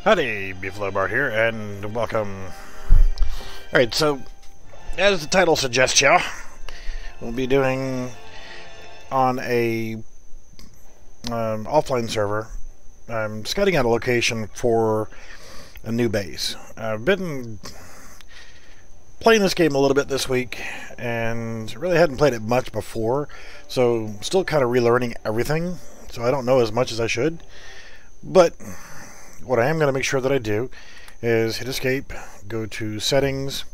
Howdy, Beefalo Bart here, and welcome. Alright, so, as the title suggests, y'all, we'll be doing on a offline server. I'm scouting out a location for a new base. I've been playing this game a little bit this week, and really hadn't played it much before, so still kind of relearning everything, so I don't know as much as I should. But what I am going to make sure that I do is hit escape, go to settings,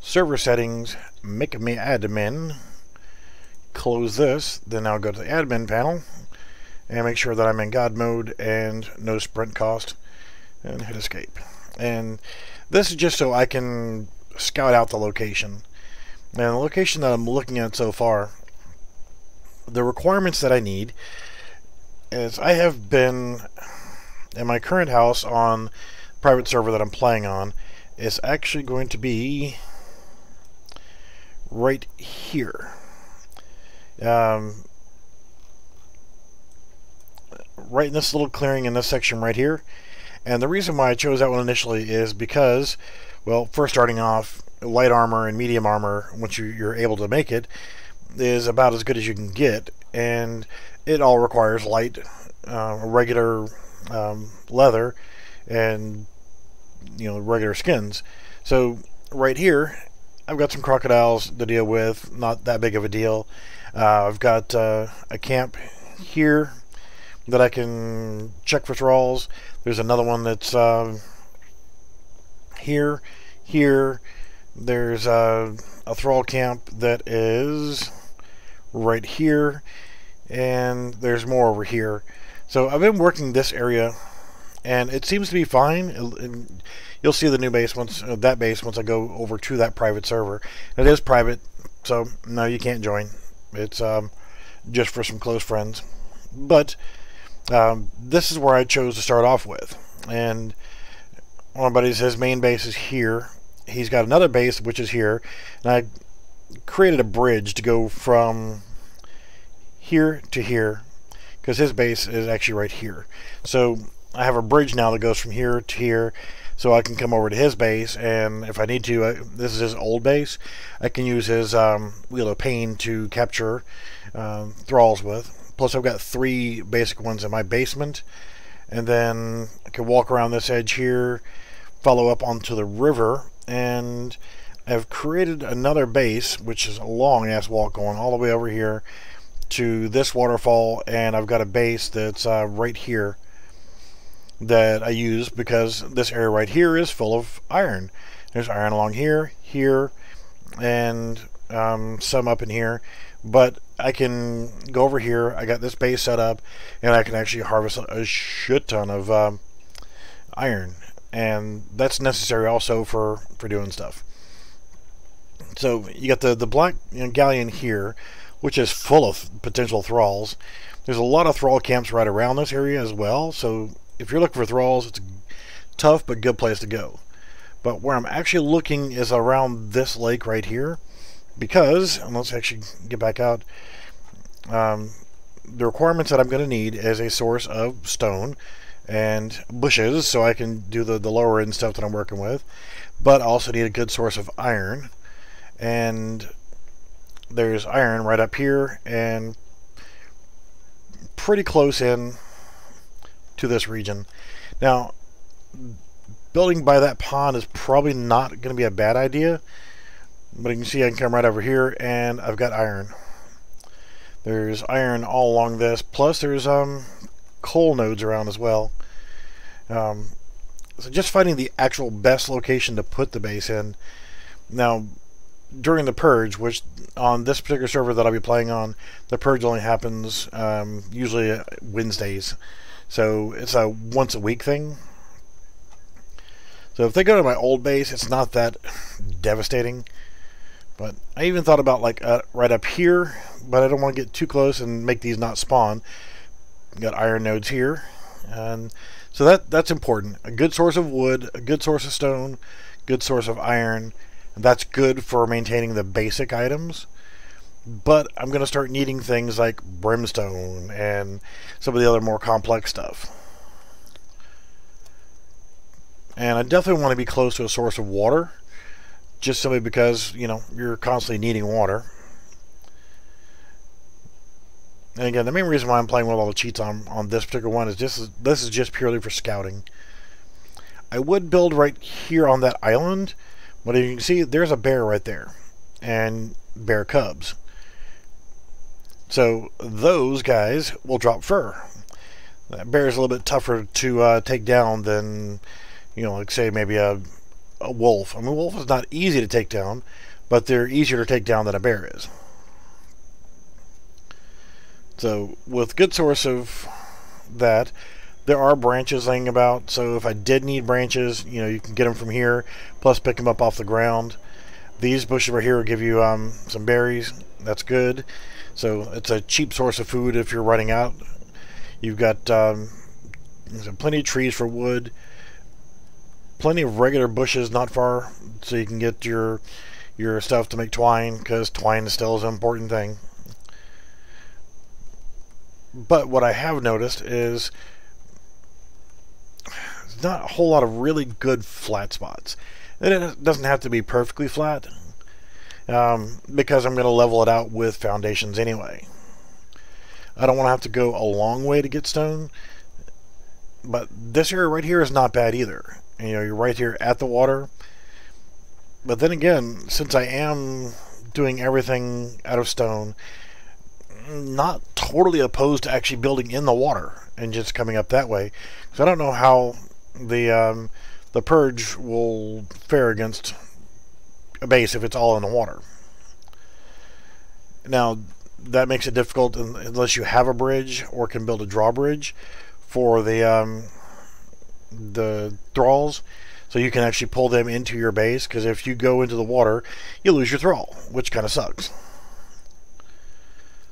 server settings, make me admin, close this, then I'll go to the admin panel and make sure that I'm in God mode and no sprint cost, and hit escape. And this is just so I can scout out the location. And the location that I'm looking at so far, the requirements that I need is I have been in my current house on the private server that I'm playing on is actually going to be right here. Right in this little clearing in this section right here. And the reason why I chose that one initially is because, well, first starting off, light armor and medium armor, once you're able to make it, is about as good as you can get, and it all requires light, regular leather, and regular skins. So right here, I've got some crocodiles to deal with, not that big of a deal. I've got a camp here that I can check for thralls. There's another one that's here. There's a thrall camp that is right here, and there's more over here. So I've been working this area, and it seems to be fine. You'll see the new base once once I go over to that private server. It is private, so no, you can't join. It's just for some close friends. But this is where I chose to start off with. And one of my buddies, his main base is here. He's got another base which is here, and I created a bridge to go from here to here, because his base is actually right here. So I have a bridge now that goes from here to here, so I can come over to his base, and if I need to, this is his old base, I can use his Wheel of Pain to capture thralls with. Plus I've got 3 basic ones in my basement, and then I can walk around this edge here, follow up onto the river, and I've created another base, which is a long ass walk going all the way over here to this waterfall, and I've got a base that's right here that I use because this area right here is full of iron. There's iron along here, and some up in here, but I can go over here. I got this base set up, and I can actually harvest a shit ton of iron, and that's necessary also for doing stuff. So you got the black galleon here, which is full of potential thralls. There's a lot of thrall camps right around this area as well, so if you're looking for thralls, it's a tough but good place to go. But where I'm actually looking is around this lake right here, because, and let's actually get back out, the requirements that I'm going to need is a source of stone and bushes, so I can do the lower end stuff that I'm working with, but I also need a good source of iron. And there's iron right up here and pretty close in to this region. Now, building by that pond is probably not going to be a bad idea, but you can see I can come right over here and I've got iron. There's iron all along this, plus there's coal nodes around as well. So just finding the actual best location to put the base in. Now, during the purge, which on this particular server that I'll be playing on, the purge only happens usually Wednesdays, so it's a once a week thing. So if they go to my old base, it's not that devastating. But I even thought about like right up here, but I don't want to get too close and make these not spawn. Got iron nodes here, and so that's important. A good source of wood, a good source of stone, good source of iron. That's good for maintaining the basic items. But I'm going to start needing things like brimstone and some of the other more complex stuff. And I definitely want to be close to a source of water, just simply because, you know, you're constantly needing water. And again, the main reason why I'm playing with all the cheats on this particular one is this is just purely for scouting. I would build right here on that island, but as you can see, there's a bear right there, and bear cubs. So those guys will drop fur. That bear is a little bit tougher to take down than, you know, like say maybe a wolf. I mean, a wolf is not easy to take down, but they're easier to take down than a bear is. So with good source of that, there are branches laying about. So if I did need branches, you know, you can get them from here, plus pick them up off the ground. These bushes right here will give you some berries. That's good. So it's a cheap source of food if you're running out. You've got plenty of trees for wood, plenty of regular bushes not far, so you can get your stuff to make twine, because twine still is an important thing. But what I have noticed is there's not a whole lot of really good flat spots. And it doesn't have to be perfectly flat, because I'm going to level it out with foundations anyway. I don't want to have to go a long way to get stone, but this area right here is not bad either. And, you know, you're right here at the water. But then again, since I am doing everything out of stone, not totally opposed to actually building in the water and just coming up that way. So I don't know how the purge will fare against a base if it's all in the water. Now, that makes it difficult unless you have a bridge or can build a drawbridge for the thralls, so you can actually pull them into your base, because if you go into the water, you lose your thrall, which kind of sucks.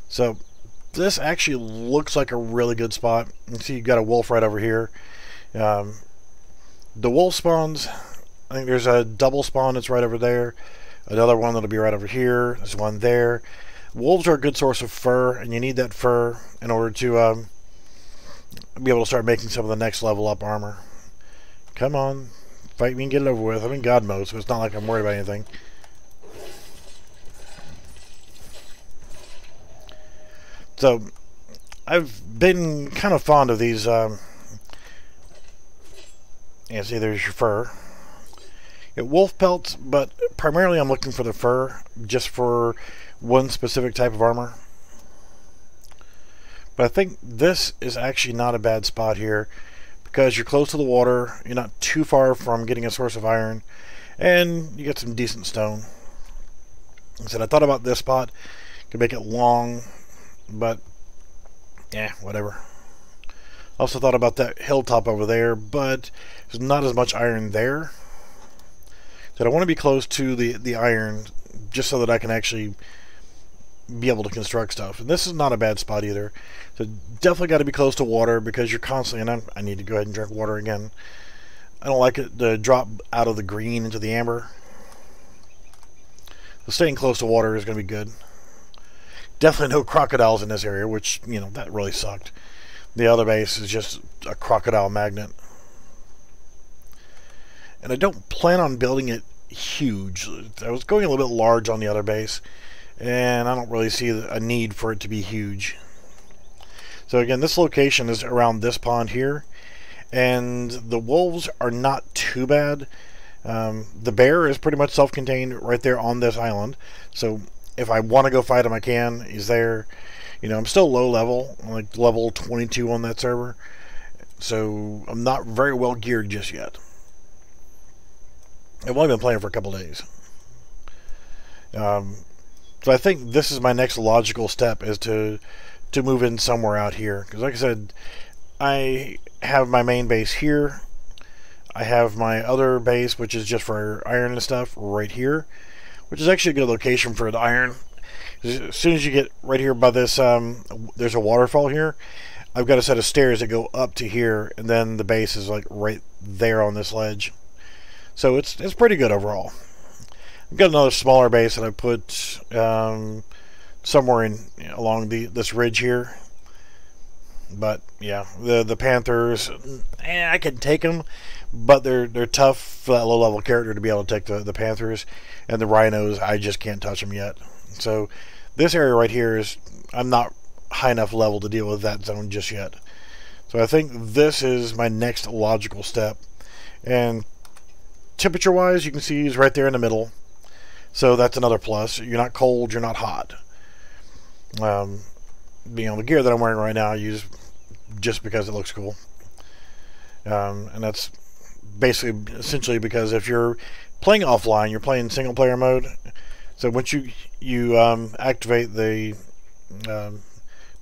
So this actually looks like a really good spot. You see you've got a wolf right over here. The wolf spawns, I think there's a double spawn that's right over there. Another one that'll be right over here. There's one there. Wolves are a good source of fur, and you need that fur in order to be able to start making some of the next level up armor. Come on, fight me and get it over with. I'm in God mode, so it's not like I'm worried about anything. So, I've been kind of fond of these, yeah, see, there's your fur. Wolf pelts, but primarily I'm looking for the fur, just for one specific type of armor. But I think this is actually not a bad spot here, because you're close to the water, you're not too far from getting a source of iron, and you get some decent stone. Like I said, I thought about this spot, could make it long, but yeah, whatever. Also thought about that hilltop over there, but there's not as much iron there. So I want to be close to the iron, just so that I can actually be able to construct stuff. And this is not a bad spot either. So definitely got to be close to water, because you're constantly, and I need to go ahead and drink water again. I don't like it to drop out of the green into the amber. So staying close to water is going to be good. Definitely no crocodiles in this area, which, you know, that really sucked. The other base is just a crocodile magnet. And I don't plan on building it huge. I was going a little bit large on the other base, and I don't really see a need for it to be huge. So again, this location is around this pond here, and the wolves are not too bad. The bear is pretty much self-contained right there on this island, so if I want to go fight him, I can. He's there. You know, I'm still low level. I'm like level 22 on that server, so I'm not very well geared just yet. I've only been playing for a couple days. So I think this is my next logical step, is to move in somewhere out here. Because like I said, I have my main base here. I have my other base, which is just for iron and stuff, right here. Which is actually a good location for the iron. As soon as you get right here by this, there's a waterfall here. I've got a set of stairs that go up to here, and then the base is like right there on this ledge. So it's pretty good overall. I've got another smaller base that I put somewhere along this ridge here. But yeah, the panthers, I can take them, but they're tough for that low-level character to be able to take the Panthers. And the Rhinos, I just can't touch them yet. So this area right here is, I'm not high enough level to deal with that zone just yet. So I think this is my next logical step. And temperature-wise, you can see he's right there in the middle. So that's another plus. You're not cold, you're not hot. Being on the gear that I'm wearing right now, I use just because it looks cool. And that's basically, essentially, because if you're playing offline, you're playing single-player mode. So once you activate the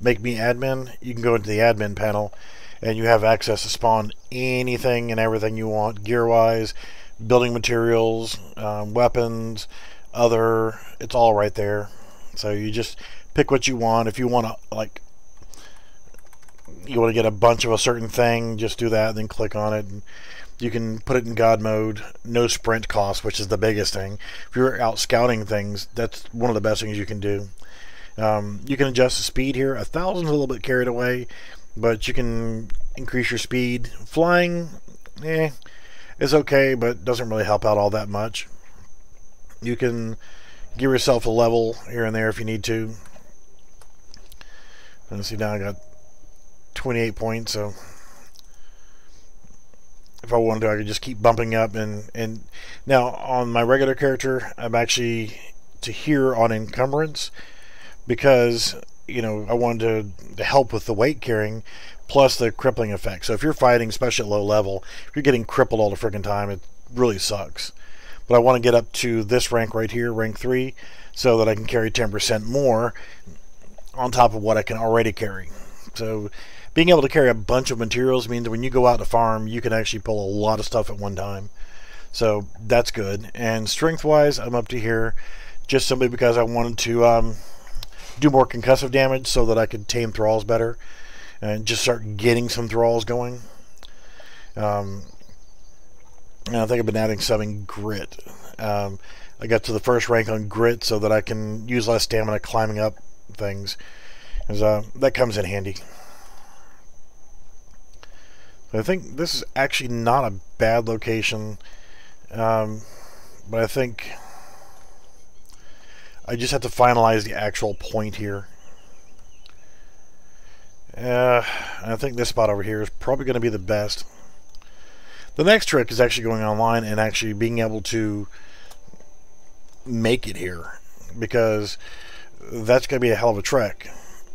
Make Me Admin, you can go into the admin panel, and you have access to spawn anything and everything you want, gear-wise, building materials, weapons, it's all right there. So you just pick what you want. If you want to, you want to get a bunch of a certain thing, just do that, and then click on it. And you can put it in God mode, no sprint cost, which is the biggest thing. If you're out scouting things, that's one of the best things you can do. You can adjust the speed here. 1,000 is a little bit carried away, but you can increase your speed. Flying, is okay, but doesn't really help out all that much. You can give yourself a level here and there if you need to. And see, now I got 28 points, so if I wanted to, I could just keep bumping up. And now on my regular character, I'm actually to here on encumbrance, because I wanted to help with the weight carrying plus the crippling effect. So if you're fighting, especially at low level, if you're getting crippled all the freaking time, it really sucks. But I want to get up to this rank right here, rank 3, so that I can carry 10% more on top of what I can already carry. So being able to carry a bunch of materials means when you go out to farm, you can actually pull a lot of stuff at one time. So that's good. And strength-wise, I'm up to here just simply because I wanted to do more concussive damage so that I could tame thralls better and just start getting some thralls going. And I think I've been adding some in grit. I got to the first rank on grit so that I can use less stamina climbing up things. That comes in handy. I think this is actually not a bad location, but I think I just have to finalize the actual point here. I think this spot over here is probably going to be the best. The next trick is actually going online and actually being able to make it here, because that's going to be a hell of a trek.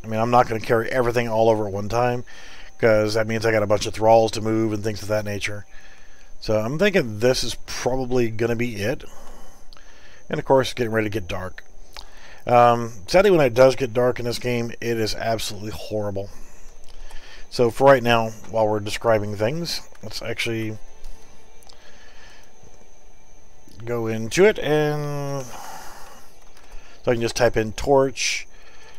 I mean, I'm not going to carry everything all over at one time, because that means I got a bunch of thralls to move and things of that nature. So I'm thinking this is probably going to be it. And of course, getting ready to get dark. Sadly, when it does get dark in this game, it is absolutely horrible. So for right now, while we're describing things, let's actually go into it, and so I can just type in torch.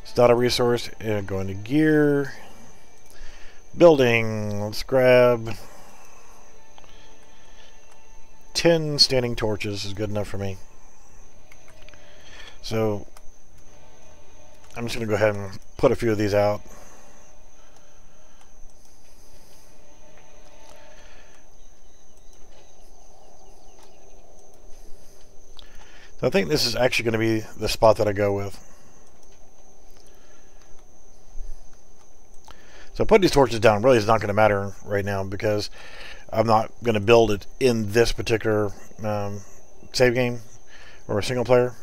It's not a resource. And go into gear, building. Let's grab 10 standing torches is good enough for me. So I'm just going to go ahead and put a few of these out. So I think this is actually going to be the spot that I go with. So putting these torches down really is not going to matter right now, because I'm not going to build it in this particular save game or a single player.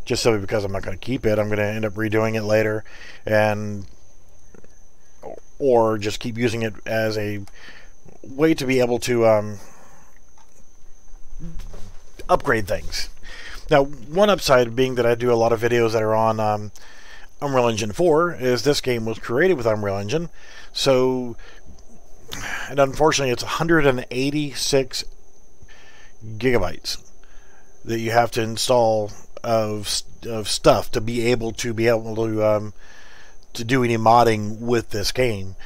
Just simply because I'm not going to keep it. I'm going to end up redoing it later, or just keep using it as a way to be able to upgrade things. Now, one upside being that I do a lot of videos that are on Unreal Engine 4 is this game was created with Unreal Engine. So, and unfortunately, it's 186 gigabytes that you have to install of stuff to be able to do any modding with this game.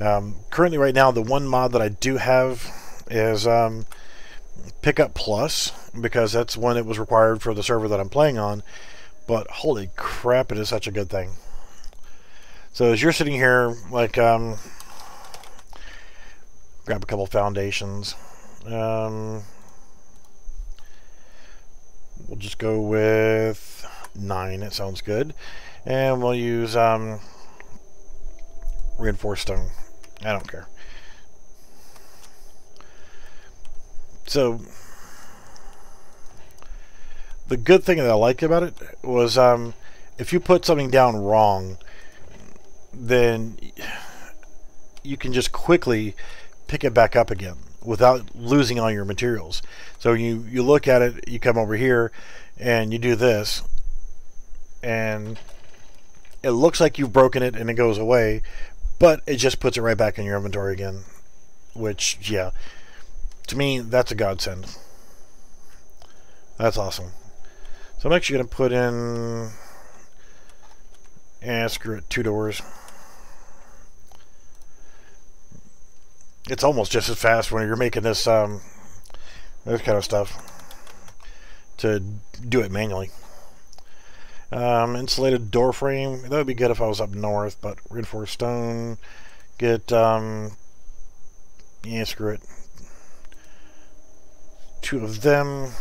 Currently, right now, the one mod that I do have is Pickup Plus, because that's one that was required for the server that I'm playing on. But holy crap, it is such a good thing. So as you're sitting here, like grab a couple foundations. We'll just go with 9. It sounds good. And we'll use reinforced stone. I don't care. So the good thing that I liked about it was if you put something down wrong, then you can just quickly pick it back up again without losing all your materials. So you look at it, you come over here, and you do this, and it looks like you've broken it and it goes away, but it just puts it right back in your inventory again, which, yeah, to me, that's a godsend. That's awesome. So I'm actually going to put in, screw it, 2 doors. It's almost just as fast when you're making this kind of stuff to do it manually. Insulated door frame, that would be good if I was up north, but reinforced stone, get, screw it, 2 of them.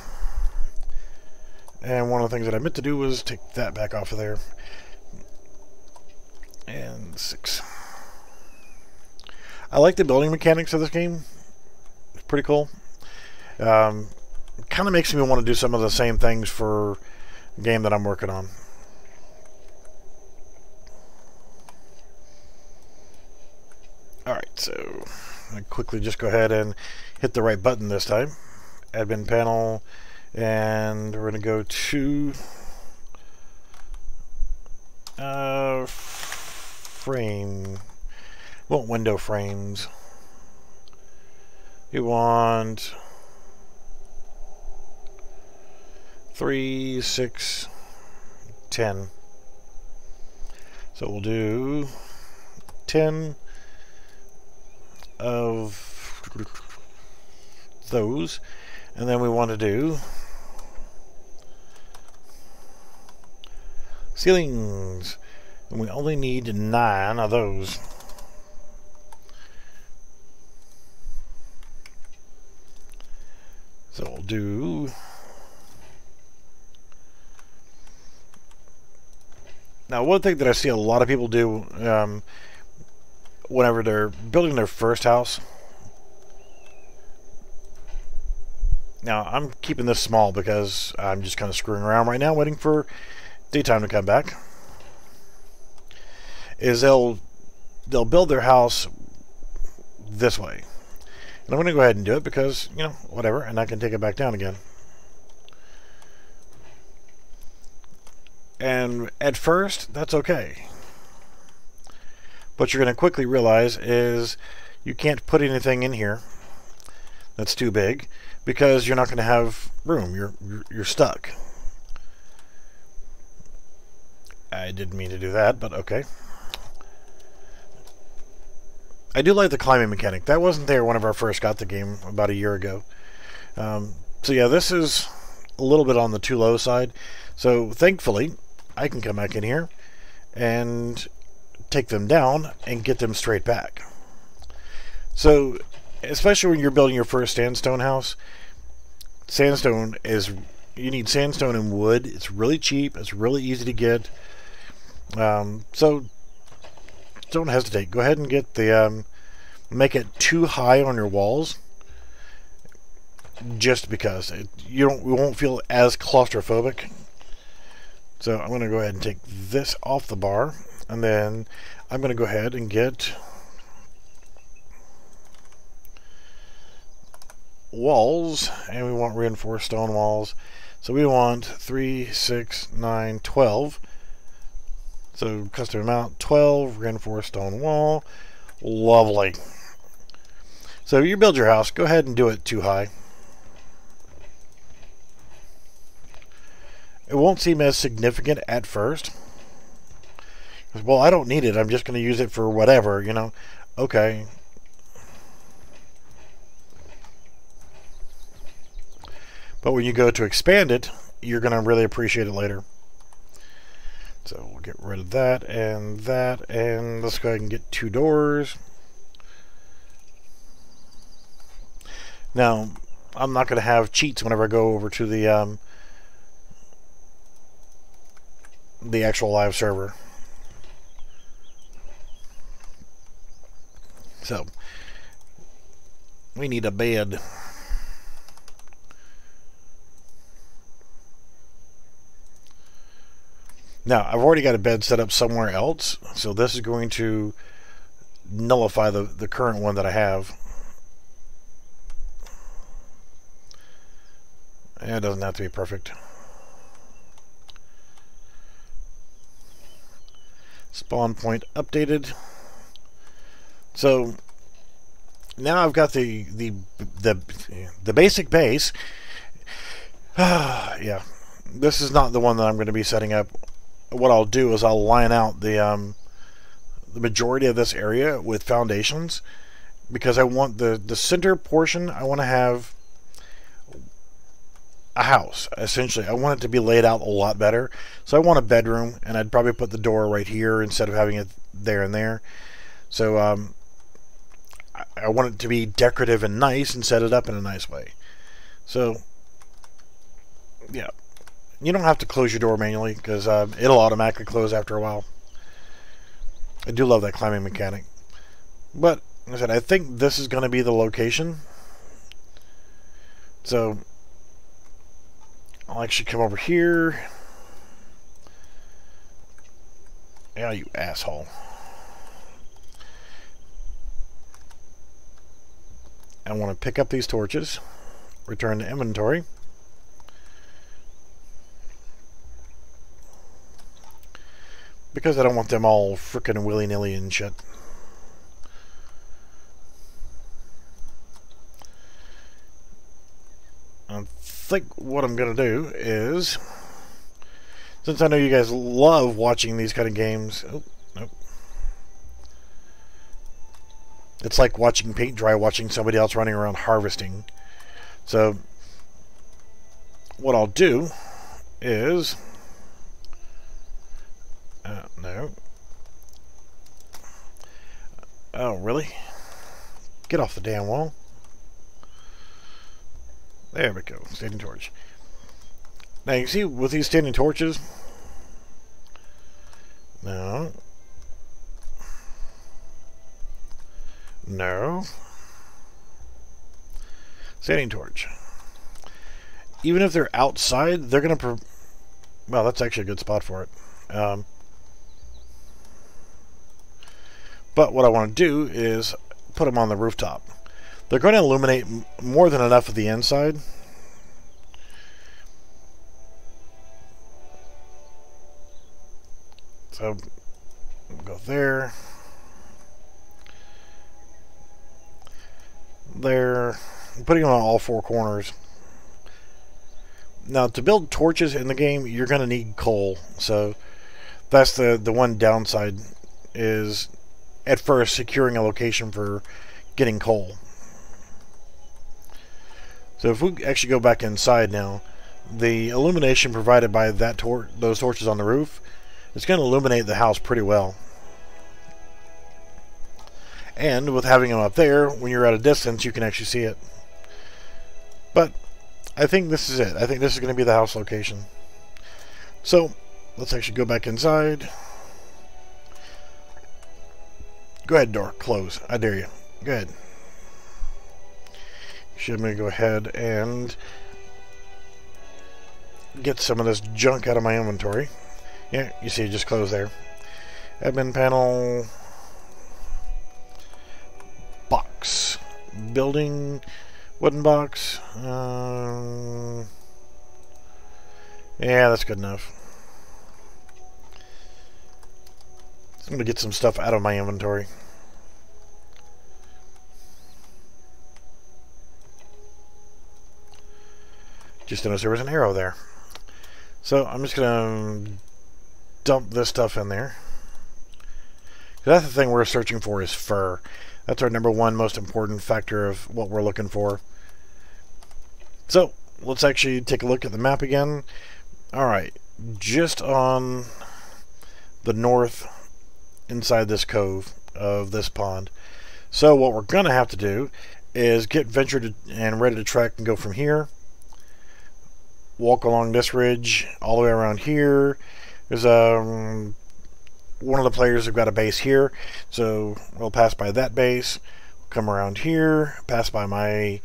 And one of the things that I meant to do was take that back off of there. And 6. I like the building mechanics of this game. It's pretty cool. Kind of makes me want to do some of the same things for a game that I'm working on. Alright, so I quickly just go ahead and hit the right button this time. Admin panel, and we're going to go to frame. We want window frames. We want 3, 6, 10. So we'll do 10 of those, and then we want to do ceilings, and we only need 9 of those. So we'll do, now one thing that I see a lot of people do whenever they're building their first house. Now I'm keeping this small because I'm just kind of screwing around right now waiting for daytime to come back. Is they'll build their house this way. And I'm going to go ahead and do it because, you know, whatever, and I can take it back down again. And at first, that's okay. What you're going to quickly realize is you can't put anything in here that's too big because you're not going to have room. You're stuck. I didn't mean to do that, but okay. I do like the climbing mechanic. That wasn't there whenever I first got the game about a year ago. So yeah, this is a little bit on the too low side. So thankfully, I can come back in here and take them down and get them straight back. So, especially when you're building your first sandstone house, sandstone is, you need sandstone and wood. It's really cheap. It's really easy to get. So don't hesitate. Go ahead and get the make it too high on your walls, just because we won't feel as claustrophobic. So I'm going to go ahead and take this off the bar, and then I'm going to go ahead and get walls, and we want reinforced stone walls. So we want 3, 6, 9, 12. So custom amount 12, reinforced stone wall. Lovely. So you build your house, go ahead and do it too high. It won't seem as significant at first. Well, I don't need it. I'm just going to use it for whatever, you know. Okay. But when you go to expand it, you're going to really appreciate it later. So we'll get rid of that, and let's go ahead and get 2 doors. Now, I'm not going to have cheats whenever I go over to the actual live server. So, we need a bed. Now, I've already got a bed set up somewhere else, so this is going to nullify the current one that I have. It doesn't have to be perfect. Spawn point updated. So now I've got the basic base. Yeah, this is not the one that I'm going to be setting up. What I'll do is I'll line out the majority of this area with foundations, because I want the center portion, I want to have a house, essentially. I want it to be laid out a lot better. So I want a bedroom, and I'd probably put the door right here instead of having it there and there. So I want it to be decorative and nice and set it up in a nice way. So yeah, you don't have to close your door manually, because it'll automatically close after a while. I do love that climbing mechanic. But like I said, I think this is going to be the location. So I'll actually come over here. Yeah, you asshole. I want to pick up these torches, return to inventory. Because I don't want them all frickin' willy-nilly and shit. I think what I'm going to do is, since I know you guys love watching these kind of games... Oh, nope. It's like watching paint dry, watching somebody else running around harvesting. So, what I'll do is... no. Oh, really? Get off the damn wall. There we go. Standing torch. Now, you see with these standing torches... No. No. Standing torch. Even if they're outside, they're going to... Well, that's actually a good spot for it. But what I want to do is put them on the rooftop. They're going to illuminate more than enough of the inside. So, we'll go there. There. I'm putting them on all four corners. Now, to build torches in the game, you're going to need coal. So, that's the one downside, is at first securing a location for getting coal. So if we actually go back inside now, the illumination provided by those torches on the roof, it's going to illuminate the house pretty well. And with having them up there, when you're at a distance, you can actually see it. But I think this is it. I think this is going to be the house location. So let's actually go back inside. Go ahead, door. Close. I dare you. Go ahead. I'm going to go ahead and get some of this junk out of my inventory. Yeah, you see it just closed there. Admin panel. Box. Building. Wooden box. Yeah, that's good enough. I'm going to get some stuff out of my inventory. Just noticed there was an arrow there. So I'm just going to dump this stuff in there. That's the thing we're searching for, is fur. That's our number one most important factor of what we're looking for. So let's actually take a look at the map again. Alright, just on the north inside this cove of this pond. So what we're going to have to do is get ventured and ready to trek and go from here. Walk along this ridge all the way around here. There's one of the players have got a base here, so we'll pass by that base, come around here, pass by my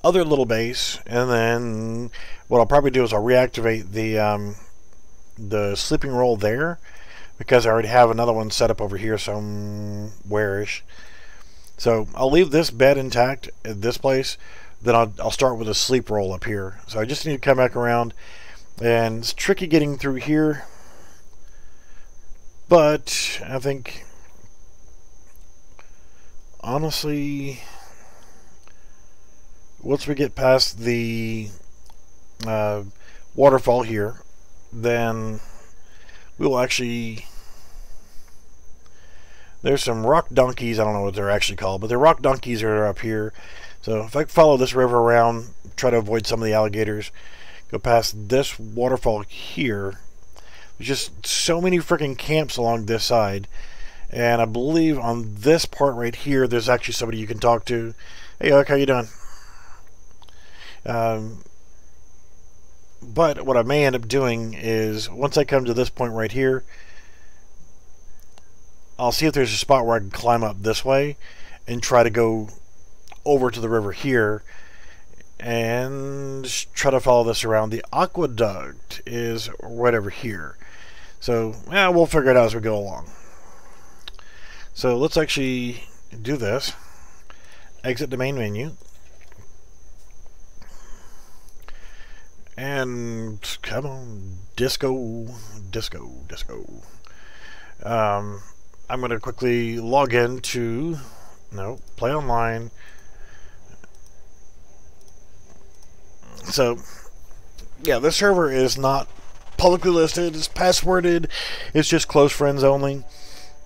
other little base, and then what I'll probably do is I'll reactivate the sleeping roll there, because I already have another one set up over here somewhere-ish. So I'll leave this bed intact at this place, then I'll start with a sleep roll up here. So I just need to come back around, and it's tricky getting through here, but I think honestly once we get past the waterfall here, then we will actually... There's some rock donkeys, I don't know what they're actually called, but they're rock donkeys that are up here. So if I follow this river around, try to avoid some of the alligators, go past this waterfall here, there's just so many freaking camps along this side. And I believe on this part right here, there's actually somebody you can talk to. Hey, Oak, how you doing? But what I may end up doing is, once I come to this point right here, I'll see if there's a spot where I can climb up this way and try to go over to the river here and try to follow this around. The aqueduct is right over here. So, yeah, we'll figure it out as we go along. So let's actually do this. Exit the main menu. And come on, disco. I'm going to quickly log in to, play online. So, yeah, this server is not publicly listed, it's passworded, it's just close friends only.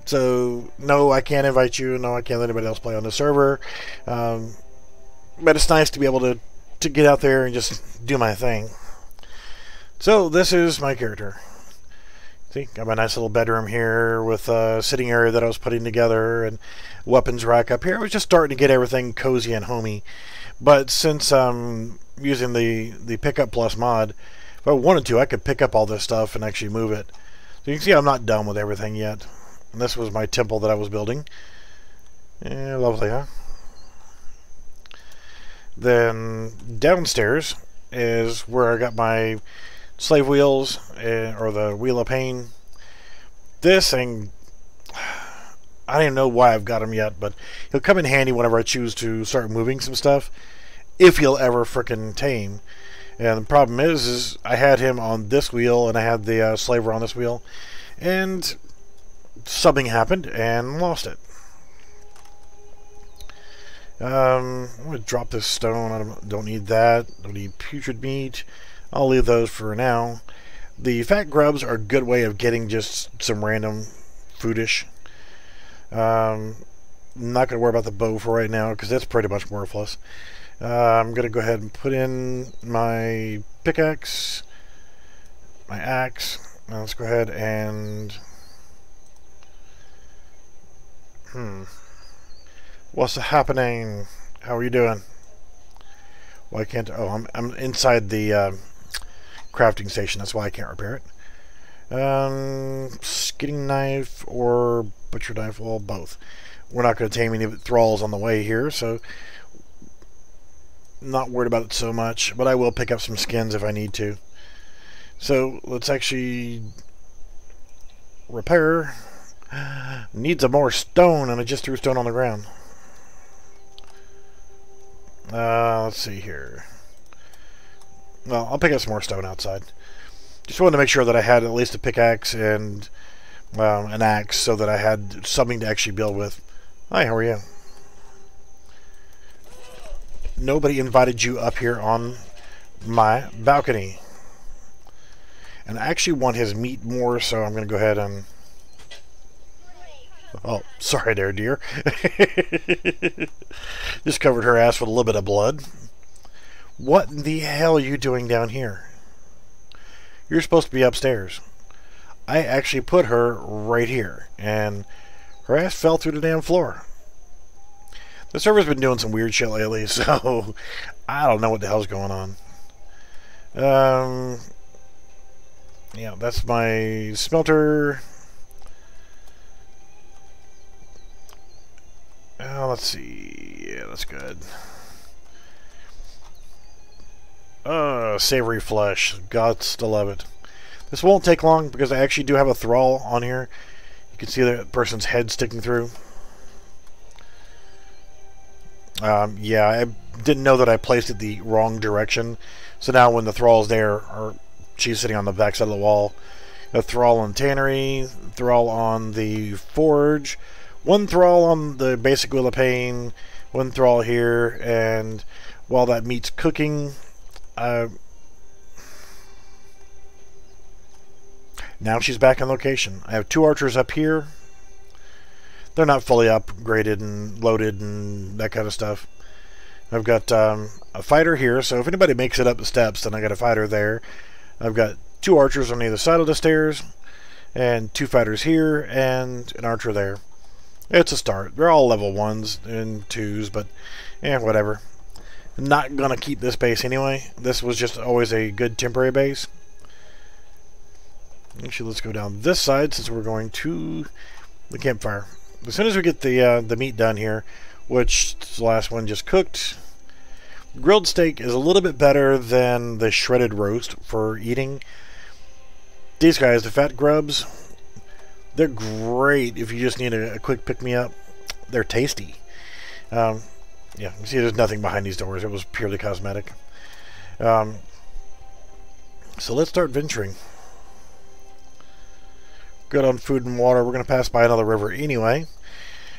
So, no, I can't invite you, no, I can't let anybody else play on the server. But it's nice to be able to get out there and just do my thing. So, this is my character. See, got my nice little bedroom here with a sitting area that I was putting together and weapons rack up here. I was just starting to get everything cozy and homey. But since I'm using the Pickup Plus mod, if I wanted to, I could pick up all this stuff and actually move it. So you can see I'm not done with everything yet. And this was my temple that I was building. Yeah, lovely, huh? Then downstairs is where I got my slave wheels, or the wheel of pain. This thing, I don't even know why I've got him yet, but he'll come in handy whenever I choose to start moving some stuff, if he'll ever frickin' tame. And the problem is I had him on this wheel, and I had the slaver on this wheel, and something happened, and lost it. I'm going to drop this stone. I don't need that. Don't need putrid meat. I'll leave those for now. The fat grubs are a good way of getting just some random foodish. I'm not going to worry about the bow for right now because that's pretty much worthless. I'm going to go ahead and put in my pickaxe, my axe. Now let's go ahead and... What's happening? How are you doing? Why can't... Oh, I'm inside the... crafting station, that's why I can't repair it. Skinning knife or butcher knife, well, both. We're not going to tame any thralls on the way here, so not worried about it so much, but I will pick up some skins if I need to. So let's actually repair. Needs a more stone, and I just threw stone on the ground. Let's see here. Well, I'll pick up some more stone outside. Just wanted to make sure that I had at least a pickaxe and an axe so that I had something to actually build with. Hi, how are you? Nobody invited you up here on my balcony. And I actually want his meat more, so I'm going to go ahead and... Oh, sorry there, dear. Just covered her ass with a little bit of blood. What in the hell are you doing down here? You're supposed to be upstairs. I actually put her right here, and her ass fell through the damn floor. The server's been doing some weird shit lately, so I don't know what the hell's going on. Yeah, that's my smelter. Let's see. Yeah, that's good. Savory flesh. Gots to love it. This won't take long because I actually do have a thrall on here. You can see that person's head sticking through. Yeah, I didn't know that I placed it the wrong direction. So now when the thrall's there, or she's sitting on the back side of the wall, a thrall on tannery, thrall on the forge, one thrall on the basic wheel of pain, one thrall here, and while that meat's cooking, now she's back on location. I have 2 archers up here. They're not fully upgraded and loaded and that kind of stuff. I've got a fighter here, so if anybody makes it up the steps, then I got a fighter there. I've got 2 archers on either side of the stairs, and 2 fighters here, and an archer there. It's a start. They're all level 1s and 2s, but whatever. I'm not gonna keep this base anyway. This was just always a good temporary base. Actually, let's go down this side since we're going to the campfire. As soon as we get the meat done here, which the last one just cooked, grilled steak is a little bit better than the shredded roast for eating. These guys, the fat grubs, they're great if you just need a quick pick-me-up. They're tasty. Yeah, you can see there's nothing behind these doors. It was purely cosmetic. So let's start venturing. Good on food and water. We're going to pass by another river anyway.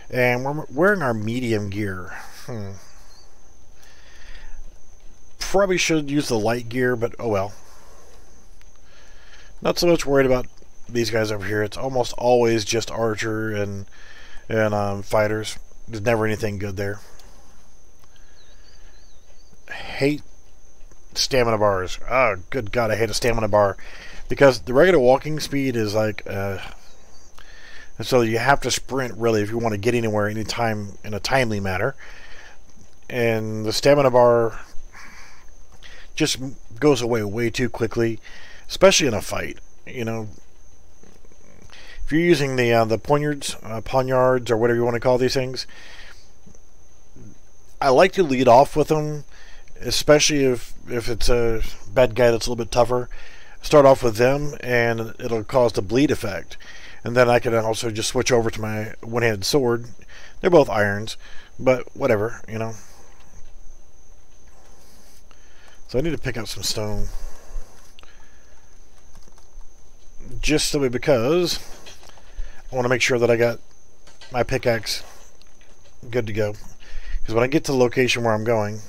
And we're wearing our medium gear. Probably should use the light gear, but oh well. Not so much worried about these guys over here. It's almost always just archer and fighters. There's never anything good there. Hate stamina bars. Oh, good God, I hate a stamina bar. Because the regular walking speed is like, so you have to sprint really if you want to get anywhere anytime in a timely manner. And the stamina bar just goes away way too quickly, especially in a fight. You know, if you're using the poniards or whatever you want to call these things, I like to lead off with them, especially if it's a bad guy that's a little bit tougher. Start off with them, and it'll cause the bleed effect. And then I can also just switch over to my one-handed sword. They're both irons, but whatever, you know. So I need to pick up some stone. Just simply because I want to make sure that I got my pickaxe good to go. Because when I get to the location where I'm going,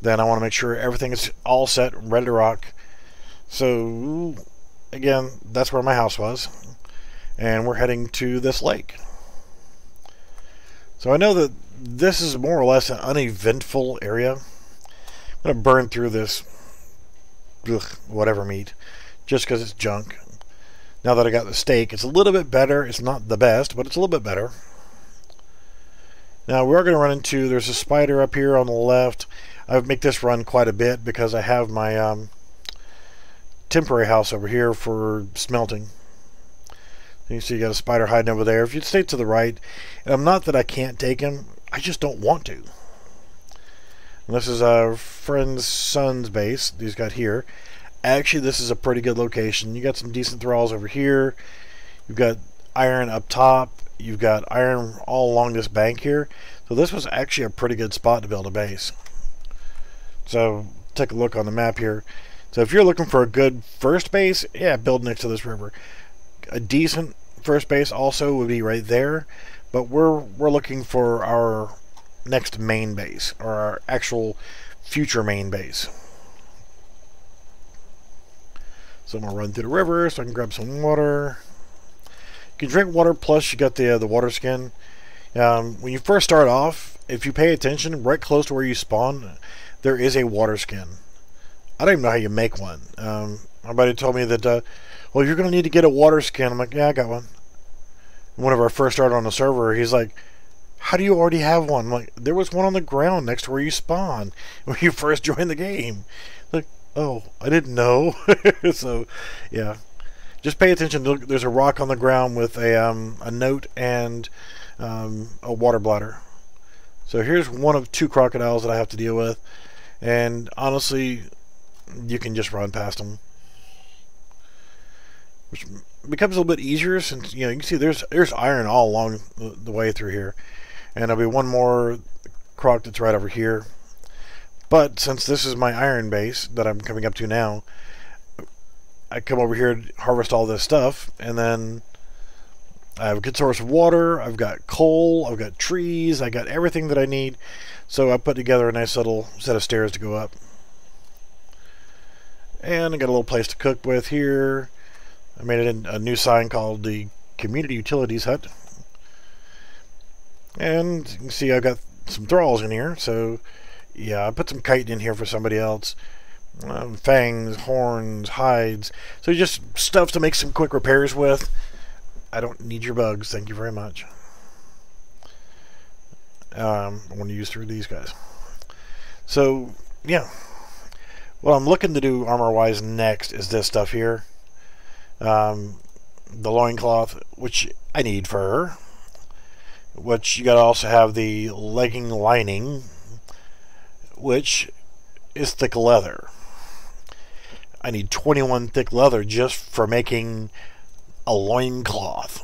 then I want to make sure everything is all set, ready to rock. So, again, that's where my house was. And we're heading to this lake. So I know that this is more or less an uneventful area. I'm going to burn through this whatever meat just because it's junk. Now that I got the steak, it's a little bit better. It's not the best, but it's a little bit better. Now we're going to run into, there's a spider up here on the left. I make this run quite a bit because I have my temporary house over here for smelting. You see you got a spider hiding over there. If you stay to the right, and I'm not that I can't take him, I just don't want to. And this is our friend's son's base he's got here. Actually, this is a pretty good location. You got some decent thralls over here. You've got iron up top. You've got iron all along this bank here. So this was actually a pretty good spot to build a base. So take a look on the map here. So if you're looking for a good first base, yeah, build next to this river. A decent first base also would be right there, but we're looking for our next main base, or our actual future main base. So I'm gonna run through the river so I can grab some water. You can drink water, plus you got the water skin. When you first start off, if you pay attention, right close to where you spawn, there is a water skin. I don't even know how you make one. My buddy told me that, well, you're going to need to get a water skin. I'm like, yeah, I got one. Whenever I first started on the server, he's like, how do you already have one? Like, there was one on the ground next to where you spawn when you first joined the game. Like, oh, I didn't know. So, yeah. Just pay attention. Look, there's a rock on the ground with a note and a water bladder. So here's one of 2 crocodiles that I have to deal with. And honestly, you can just run past them. Which becomes a little bit easier since, you can see there's iron all along the way through here. And there'll be one more croc that's right over here. But since this is my iron base that I'm coming up to now, I come over here to harvest all this stuff, and then I have a good source of water, I've got coal, I've got trees, I got everything that I need. So I put together a nice little set of stairs to go up. And I got a little place to cook with here. I made it a new sign called the Community Utilities Hut. And you can see I've got some thralls in here, so yeah, I put some chitin in here for somebody else. Fangs, horns, hides. So just stuff to make some quick repairs with. I don't need your bugs, thank you very much. I want to use through these guys. So, yeah. What I'm looking to do armor-wise next is this stuff here. The loincloth, which I need fur. Which you gotta also have the legging lining, which is thick leather. I need 21 thick leather just for making a loincloth.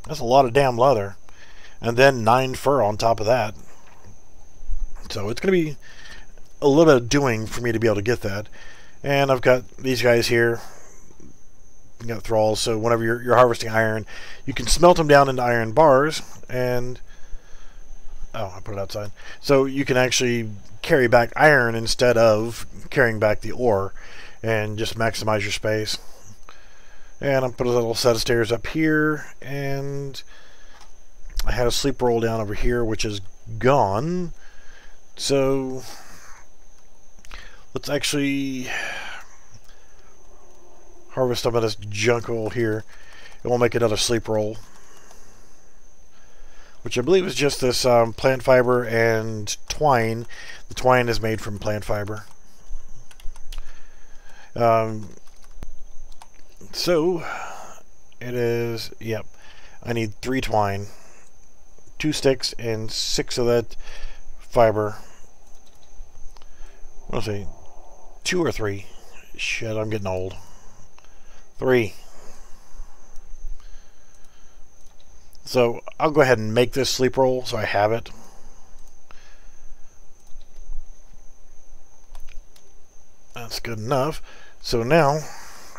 That's a lot of damn leather. And then 9 fur on top of that. So it's going to be a little bit of doing for me to be able to get that. And I've got these guys here. You got thralls, so whenever you're harvesting iron, you can smelt them down into iron bars. And oh, I put it outside. So you can actually carry back iron instead of carrying back the ore. And just maximize your space. And I'll put a little set of stairs up here, and I had a sleep roll down over here, which is gone. So let's actually harvest some of this junk oil here, and we'll make another sleep roll, which I believe is just this plant fiber and twine. The twine is made from plant fiber. So it is, yep, I need 3 twine, 2 sticks, and 6 of that fiber. Let's see, 2 or 3. Shit, I'm getting old. 3. So I'll go ahead and make this sleep roll so I have it. That's good enough. So now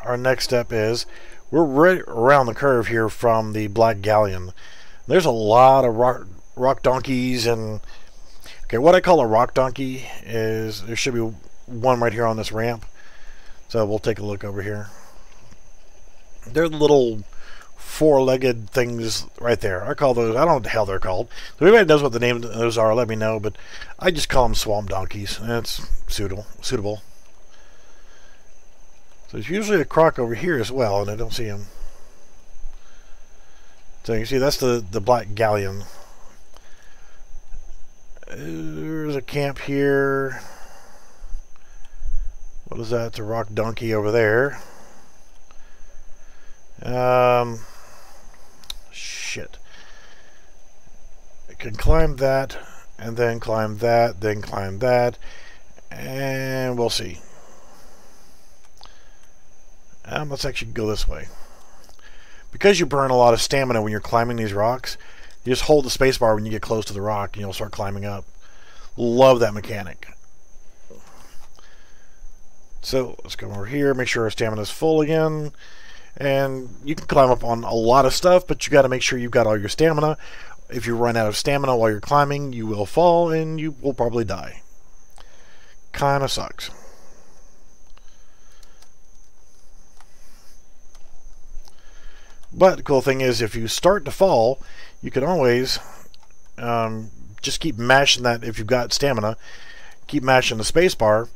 our next step is we're right around the curve here from the Black Galleon. There's a lot of rock donkeys, and okay, what I call a rock donkey is there should be one right here on this ramp. So we'll take a look over here. They're the little 4-legged things right there. I call those, I don't know what the hell they're called. So if anybody knows what the name of those are, let me know, but I just call them swamp donkeys. That's suitable. So there's usually a croc over here as well, and I don't see him. So you can see that's the Black Galleon. There's a camp here. What is that? It's a rock donkey over there. Shit. I can climb that, and then climb that, then climb that, and we'll see. Let's actually go this way. Because you burn a lot of stamina when you're climbing these rocks, you just hold the spacebar when you get close to the rock and you'll start climbing up. Love that mechanic. So let's go over here, make sure our stamina is full again. And you can climb up on a lot of stuff, but you got to make sure you've got all your stamina. If you run out of stamina while you're climbing, you will fall and you will probably die. Kinda sucks. But the cool thing is, if you start to fall, you can always just keep mashing that. If you've got stamina, keep mashing the space bar,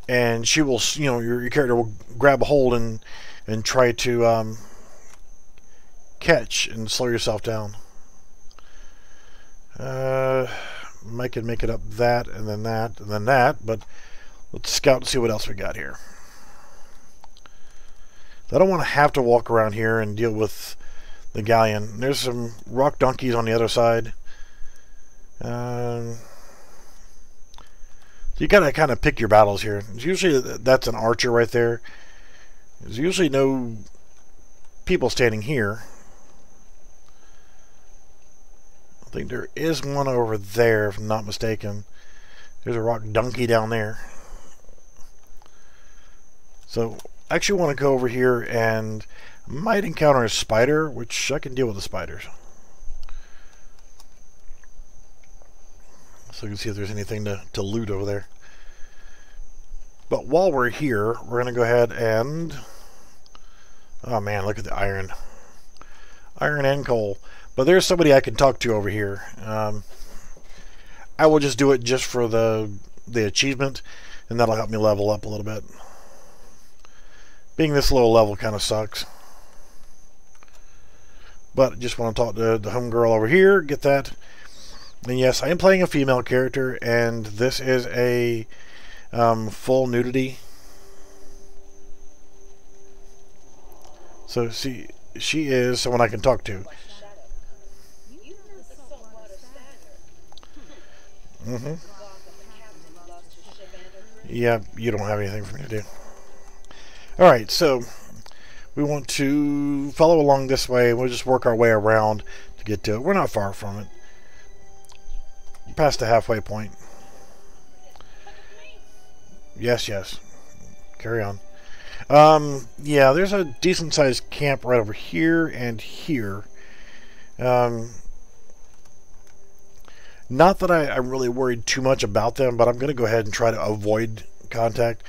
and she will, your character will grab a hold and try to catch and slow yourself down. Might could make it up that, and then that, and then that, but let's scout and see what else we got here. I don't want to have to walk around here and deal with the galleon. There's some rock donkeys on the other side. You gotta kind of pick your battles here. Usually that's an archer right there. There's usually no people standing here. I think there is one over there, if I'm not mistaken. There's a rock donkey down there. So I actually want to go over here and might encounter a spider, which I can deal with the spiders. So you can see if there's anything to loot over there. But while we're here, we're going to go ahead and... Oh man, look at the iron. Iron and coal. But there's somebody I can talk to over here. I will just do it just for the achievement, and that'll help me level up a little bit. Being this low level kind of sucks. But just want to talk to the homegirl over here, get that. And yes, I am playing a female character, and this is a full nudity. So see, she is someone I can talk to. Mm-hmm. Yeah, you don't have anything for me to do. Alright, so we want to follow along this way. We'll just work our way around to get to it. We're not far from it. Past the halfway point. Yes, yes. Carry on. Yeah, there's a decent sized camp right over here and here. Not that I'm really worried too much about them, but I'm going to go ahead and try to avoid contact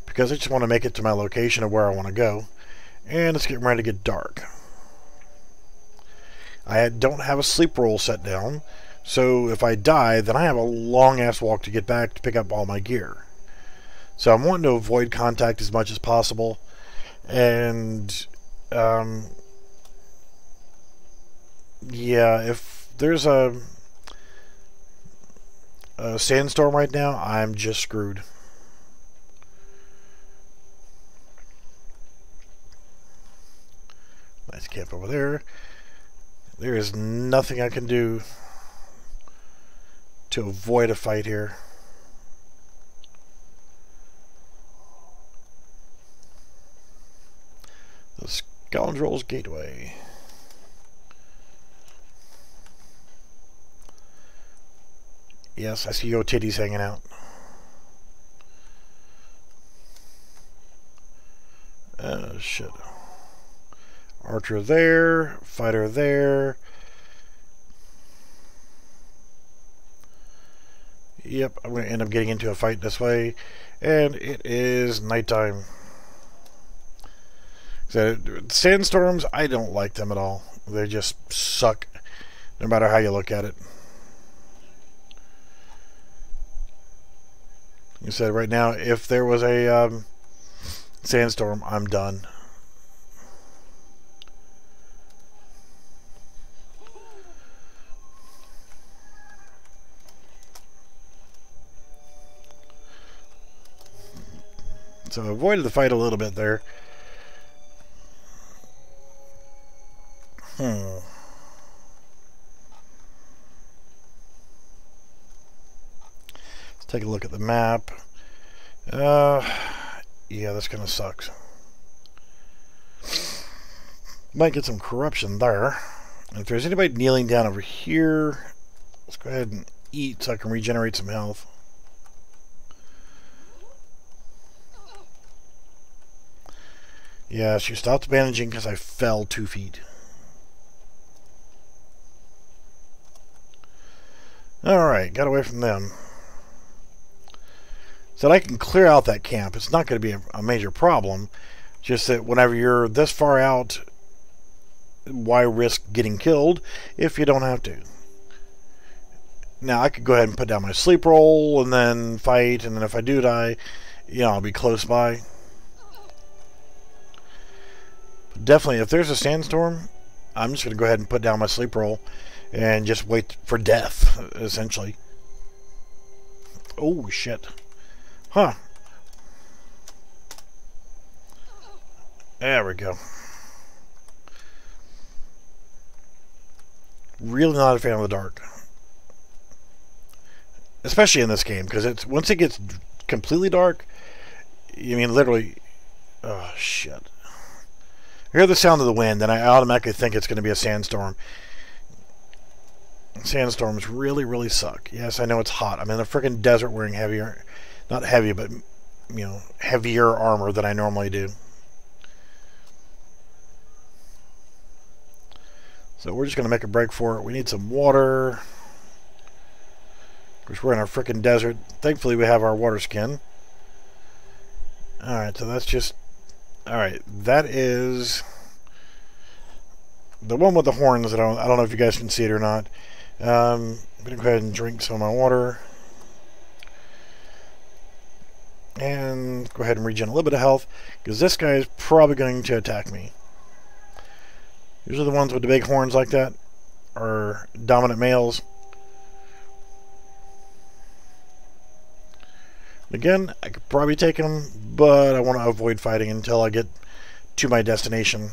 because I just want to make it to my location of where I want to go. And it's getting ready to get dark. I don't have a sleep roll set down, so if I die, then I have a long-ass walk to get back to pick up all my gear. So I'm wanting to avoid contact as much as possible. And, yeah, if there's a sandstorm right now, I'm just screwed. Nice camp over there. There is nothing I can do to avoid a fight here. The Scoundrel's Gateway. Yes, I see your titties hanging out. Shit. Archer there, fighter there. Yep, I'm going to end up getting into a fight this way. And it is nighttime. So, sandstorms, I don't like them at all. They just suck, no matter how you look at it. Like I said, right now, if there was a sandstorm, I'm done. So I avoided the fight a little bit there. Let's take a look at the map. Yeah, this kind of sucks. Might get some corruption there. If there's anybody kneeling down over here, let's go ahead and eat so I can regenerate some health. Yeah, she stopped bandaging because I fell 2 feet. Alright, got away from them. So I can clear out that camp. It's not going to be a major problem. Just that whenever you're this far out, why risk getting killed if you don't have to? Now, I could go ahead and put down my sleep roll and then fight, and then if I do die, you know, I'll be close by. Definitely, if there's a sandstorm, I'm just going to go ahead and put down my sleep roll and just wait for death, essentially. Oh, shit. Huh. There we go. Really not a fan of the dark. Especially in this game, because it's once it gets completely dark, I mean, literally... Oh, shit. I hear the sound of the wind, and I automatically think it's going to be a sandstorm. Sandstorms really, really suck. Yes, I know it's hot. I'm in a freaking desert wearing heavier... Not heavy, but, you know, heavier armor than I normally do. So we're just going to make a break for it. We need some water. Of course, we're in a freaking desert. Thankfully, we have our water skin. Alright, so that's just... Alright, that is... the one with the horns. That I don't know if you guys can see it or not. I'm going to go ahead and drink some of my water. And go ahead and regen a little bit of health, because this guy is probably going to attack me. Usually the ones with the big horns like that are dominant males. Again, I could probably take him, but I want to avoid fighting until I get to my destination.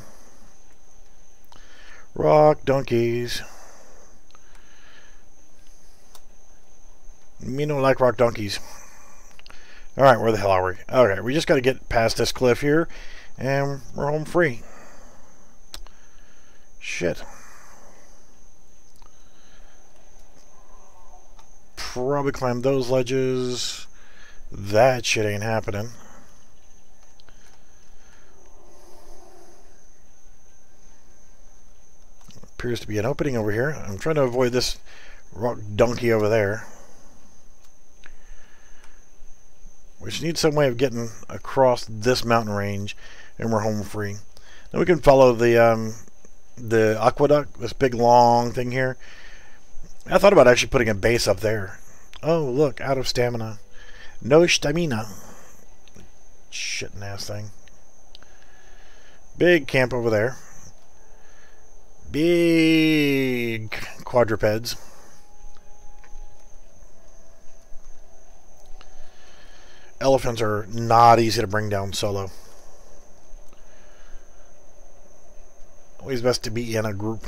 Rock donkeys. Me don't like rock donkeys. Alright, where the hell are we? Okay, we just got to get past this cliff here, and we're home free. Shit. Probably climb those ledges. That shit ain't happening. Appears to be an opening over here. I'm trying to avoid this rock donkey over there. We just need some way of getting across this mountain range, and we're home free. Then we can follow the aqueduct, this big long thing here. I thought about actually putting a base up there. Oh, look, out of stamina. No stamina. Shitting ass thing. Big camp over there. Big quadrupeds. Elephants are not easy to bring down solo. Always best to be in a group.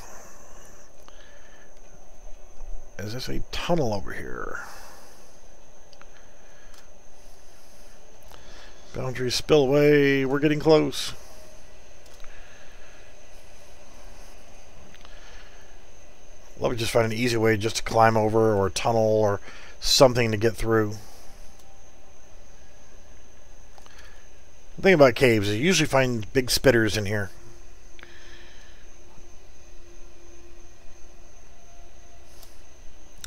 Is this a tunnel over here? Boundaries spill away. We're getting close. Love to just find an easy way just to climb over, or a tunnel, or something to get through. The thing about caves is you usually find big spitters in here.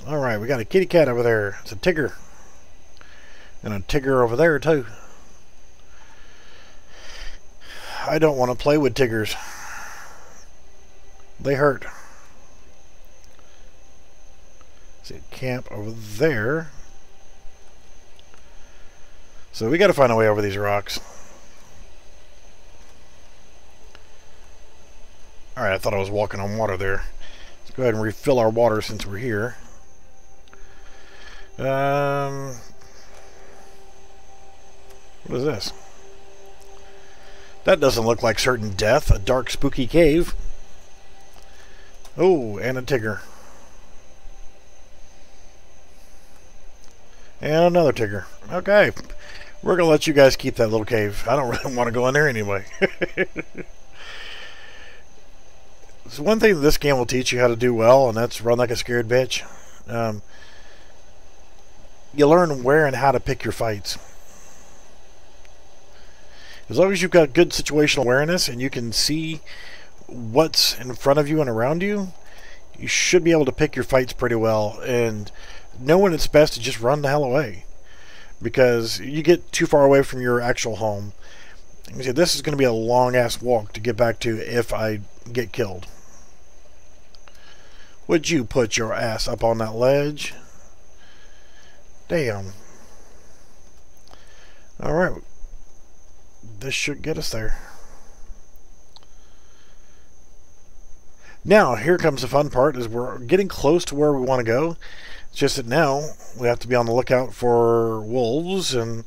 Alright, we got a kitty cat over there. It's a tigger. And a tigger over there, too. I don't want to play with tigers. They hurt. See a camp over there. So we got to find a way over these rocks. Alright, I thought I was walking on water there. Let's go ahead and refill our water since we're here. What is this? That doesn't look like certain death. A dark, spooky cave. Oh, and a tigger. And another tigger. Okay. We're going to let you guys keep that little cave. I don't really want to go in there anyway. So one thing that this game will teach you how to do well, and that's run like a scared bitch. You learn where and how to pick your fights. As long as you've got good situational awareness and you can see what's in front of you and around you, you should be able to pick your fights pretty well and know when it's best to just run the hell away. Because you get too far away from your actual home. You see, this is going to be a long-ass walk to get back to if I get killed. Would you put your ass up on that ledge? Damn. Alright. This should get us there. Now, here comes the fun part, is we're getting close to where we want to go. It's just that now we have to be on the lookout for wolves and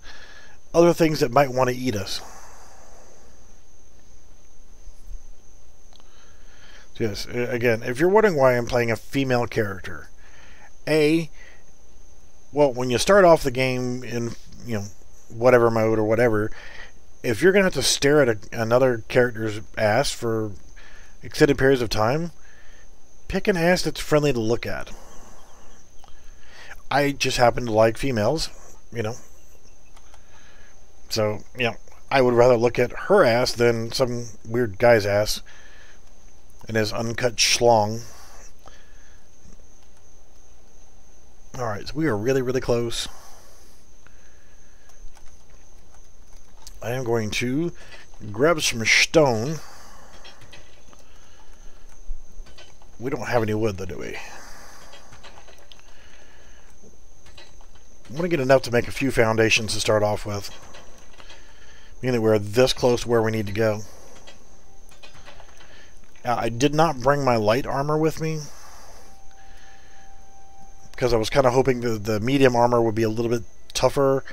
other things that might want to eat us. So yes, again, if you're wondering why I'm playing a female character, well, when you start off the game in, whatever mode or whatever, if you're going to have to stare at another character's ass for extended periods of time, pick an ass that's friendly to look at. I just happen to like females, So, I would rather look at her ass than some weird guy's ass and his uncut schlong. Alright, so we are really, really close. I am going to grab some stone. We don't have any wood, though, do we? I'm going to get enough to make a few foundations to start off with. Meaning that we're this close to where we need to go. I did not bring my light armor with me, because I was kind of hoping that the medium armor would be a little bit tougher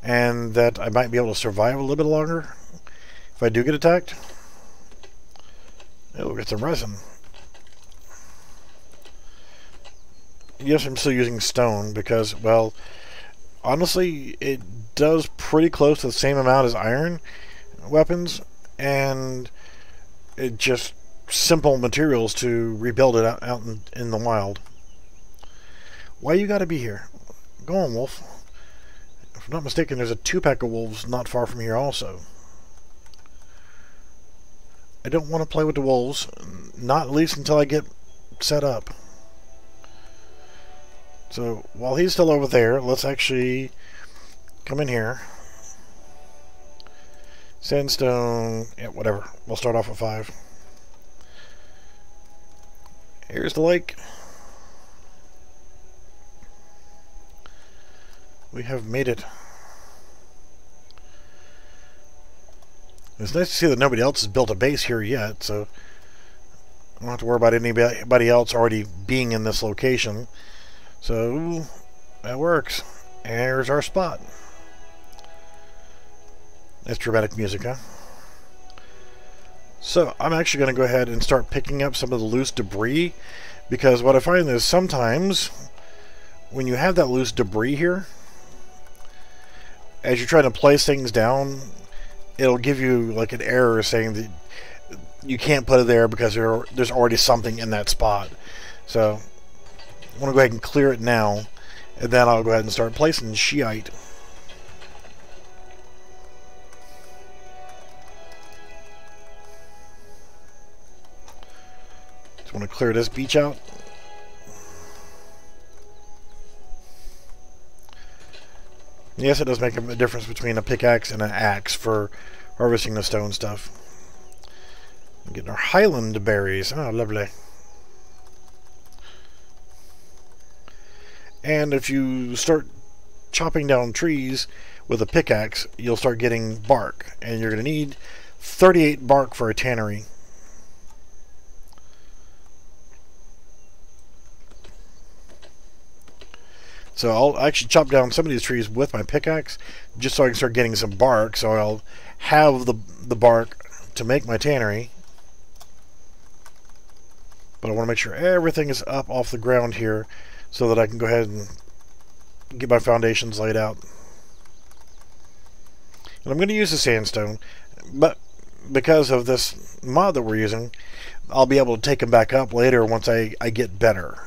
and that I might be able to survive a little bit longer if I do get attacked. Oh, we'll get some resin. Yes, I'm still using stone because, well, honestly, it does pretty close to the same amount as iron weapons, and it just simple materials to rebuild it out in the wild. Why you gotta be here? Go on, wolf. If I'm not mistaken, there's a 2-pack of wolves not far from here also. I don't want to play with the wolves, not at least until I get set up. So, while he's still over there, let's actually come in here. Sandstone, yeah, whatever. We'll start off with 5. Here's the lake. We have made it. It's nice to see that nobody else has built a base here yet, so I don't have to worry about anybody else already being in this location. So, that works. There's our spot. That's dramatic music, huh? So, I'm actually going to go ahead and start picking up some of the loose debris, because what I find is sometimes when you have that loose debris here, as you're trying to place things down, it'll give you like an error saying that you can't put it there because there's already something in that spot. So, I want to go ahead and clear it now, and then I'll go ahead and start placing shiite. Just want to clear this beach out. Yes, it does make a difference between a pickaxe and an axe for harvesting the stone stuff. Getting our highland berries. Oh, lovely. And if you start chopping down trees with a pickaxe, you'll start getting bark. And you're going to need 38 bark for a tannery. So I'll actually chop down some of these trees with my pickaxe just so I can start getting some bark. So I'll have the bark to make my tannery. But I want to make sure everything is up off the ground here so that I can go ahead and get my foundations laid out. And I'm going to use the sandstone, but because of this mod that we're using, I'll be able to take them back up later once I get better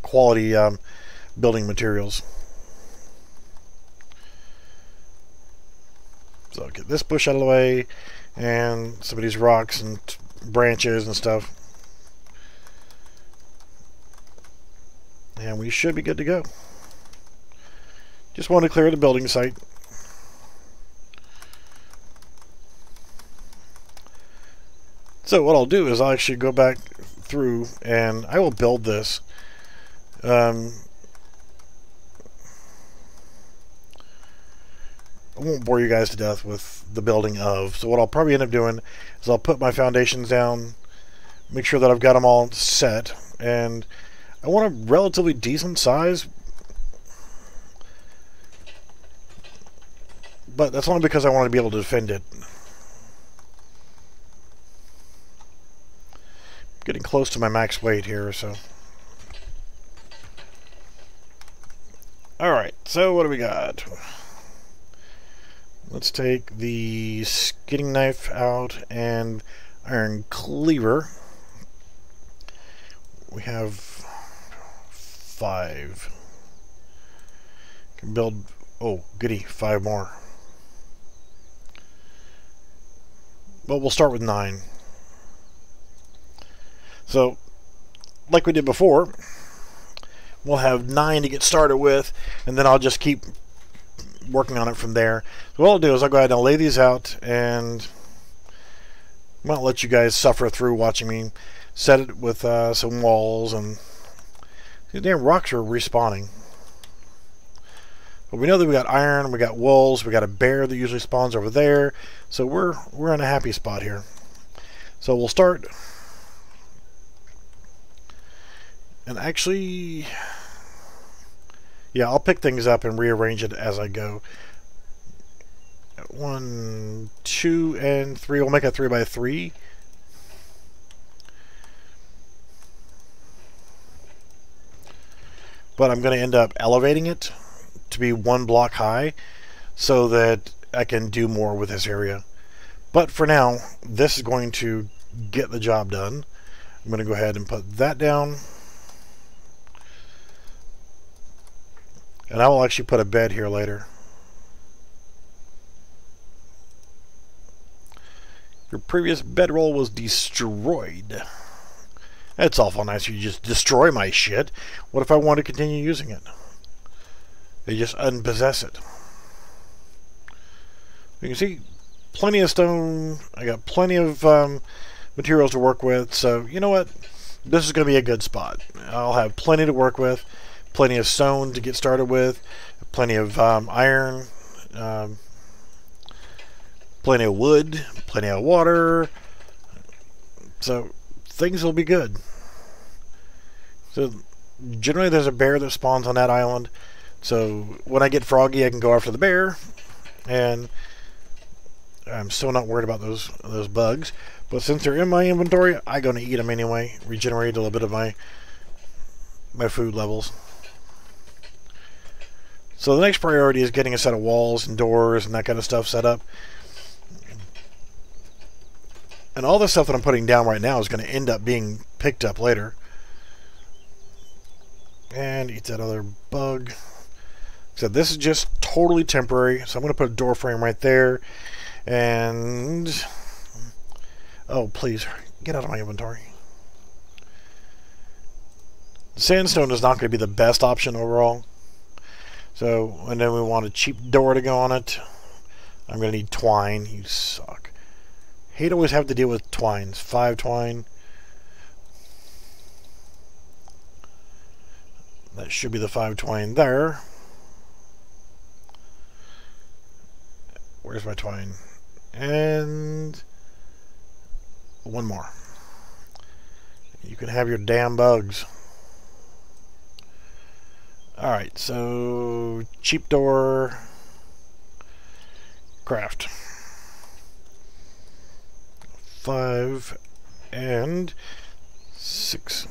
quality building materials. So I'll get this bush out of the way and some of these rocks and branches and stuff. And we should be good to go. Just want to clear the building site. So what I'll do is I'll actually go back through and I will build this. I won't bore you guys to death with the building of. So what I'll probably end up doing is I'll put my foundations down, make sure that I've got them all set. And I want a relatively decent size, but that's only because I want to be able to defend it. Getting close to my max weight here, so. Alright, so what do we got? Let's take the skinning knife out and iron cleaver. We have 5. Can build, oh goody, 5 more. But we'll start with 9. So, like we did before, we'll have 9 to get started with, and then I'll just keep working on it from there. So what I'll do is I'll go ahead and lay these out, and I won't let you guys suffer through watching me set it with some walls, and these damn rocks are respawning. But we know that we got iron, we got wolves, we got a bear that usually spawns over there, so we're in a happy spot here. So we'll start. And actually, yeah, I'll pick things up and rearrange it as I go. 1, 2, and 3. We'll make a 3x3. But I'm going to end up elevating it to be 1 block high so that I can do more with this area. But for now, this is going to get the job done. I'm going to go ahead and put that down. And I will actually put a bed here later. Your previous bedroll was destroyed. It's awful nice you just destroy my shit. What if I want to continue using it? They just unpossess it. You can see plenty of stone. I got plenty of materials to work with. So, you know what? This is going to be a good spot. I'll have plenty to work with. Plenty of stone to get started with, plenty of iron, plenty of wood, plenty of water, so things will be good. So generally there's a bear that spawns on that island, so when I get froggy I can go after the bear, and I'm still not worried about those bugs, but since they're in my inventory I'm going to eat them anyway, regenerate a little bit of my food levels. So the next priority is getting a set of walls and doors and that kind of stuff set up. And all the stuff that I'm putting down right now is going to end up being picked up later. And eat that other bug. So this is just totally temporary. So I'm going to put a door frame right there. And oh, please get out of my inventory. Sandstone is not going to be the best option overall. So, and then we want a cheap door to go on it. I'm going to need twine. You suck. Hate always have to deal with twines. 5 twine. That should be the 5 twine there. Where's my twine? And 1 more. You can have your damn bugs. Alright, so cheap door, craft. 5 and 6.